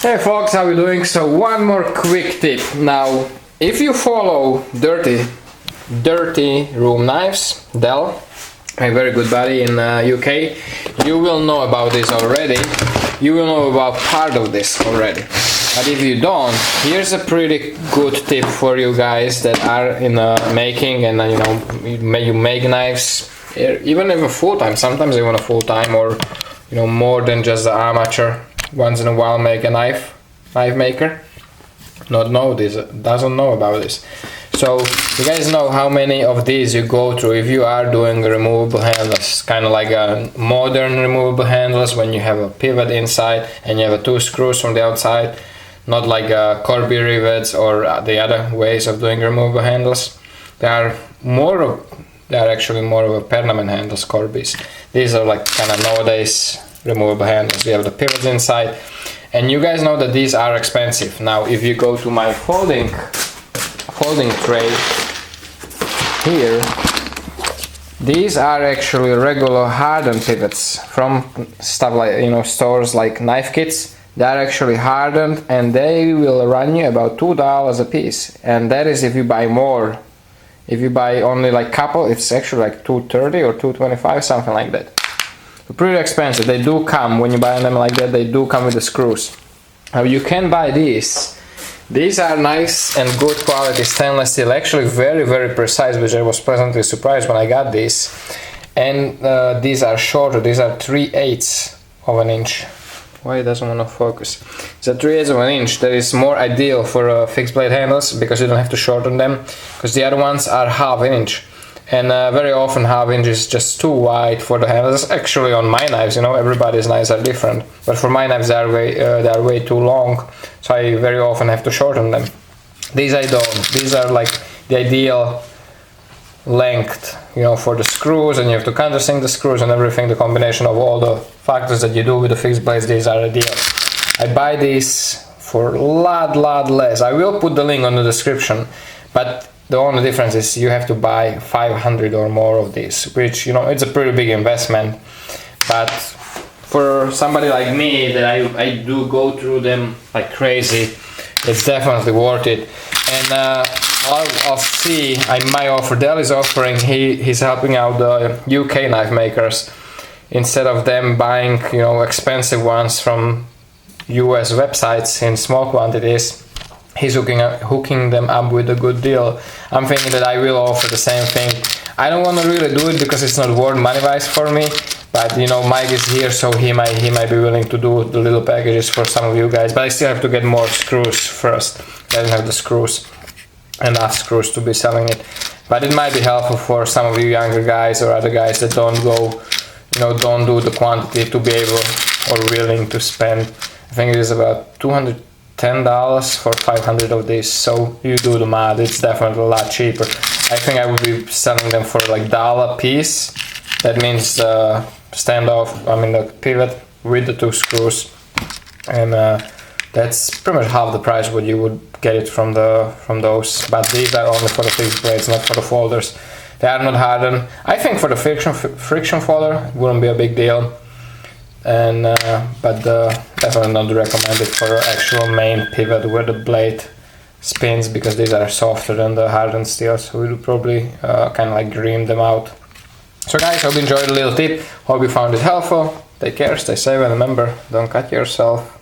Hey folks, how are you doing? So one more quick tip. Now, if you follow Dirty Room Knives, Dell, a very good buddy in UK, you will know about this already. You will know about part of this already. But if you don't, here's a pretty good tip for you guys that are in making and you make knives, even if a full-time, sometimes even a full-time, or more than just the amateur. Once in a while make a knife maker. Doesn't know about this. So you guys know how many of these you go through if you are doing removable handles, kind of like a modern removable handles when you have a pivot inside and you have two screws from the outside, not like Corby rivets or the other ways of doing removable handles. They are actually more of a permanent handles, Corbys. These are like kind of nowadays removable handles. We have the pivots inside, and you guys know that these are expensive. Now if you go to my folding tray here, these are actually regular hardened pivots from stuff like stores like Knife Kits. They are actually hardened and they will run you about $2 a piece, and that is if you buy more. If you buy only like couple, it's actually like $2.30 or $2.25, something like that. Pretty expensive. They do come, when you buy them like that, they do come with the screws. Now you can buy these. These are nice and good quality stainless steel, actually very, very precise, which I was pleasantly surprised when I got these. And these are shorter. These are 3/8 of an inch. Why it doesn't want to focus? It's a 3/8 of an inch. That is more ideal for fixed blade handles because you don't have to shorten them, because the other ones are 1/2 inch. And very often 1/2 inch is just too wide for the handles. Actually on my knives, everybody's knives are different, but for my knives they are way too long, so I very often have to shorten them. These I don't. These are like the ideal length, for the screws, and you have to countersink the screws and everything. The combination of all the factors that you do with the fixed blades, these are ideal. I buy these for a lot less. I will put the link on the description, but the only difference is you have to buy 500 or more of these, which, it's a pretty big investment. But for somebody like me, that I do go through them like crazy, it's definitely worth it. And I'll see, my offer, Dell is offering, he's helping out the UK knife makers. Instead of them buying, expensive ones from US websites in small quantities, he's hooking them up with a good deal. I'm thinking that I will offer the same thing. I don't want to really do it because it's not worth money-wise for me, but Mike is here, so he might be willing to do the little packages for some of you guys. But I still have to get more screws first. I don't have the screws, enough screws to be selling it. But it might be helpful for some of you younger guys or other guys that don't go, don't do the quantity to be able or willing to spend. I think it is about $210 for 500 of these, so you do the math, it's definitely a lot cheaper. I think I would be selling them for like $1 a piece. That means the standoff, the pivot with the two screws, and that's pretty much half the price what you would get it from those. But these are only for the fixed blades, not for the folders. They are not hardened. I think for the friction folder it wouldn't be a big deal. And but definitely not recommended for actual main pivot where the blade spins, because these are softer than the hardened steel, so we'll probably kind of like green them out. So guys, hope you enjoyed the little tip, hope you found it helpful. Take care, stay safe, and remember, don't cut yourself.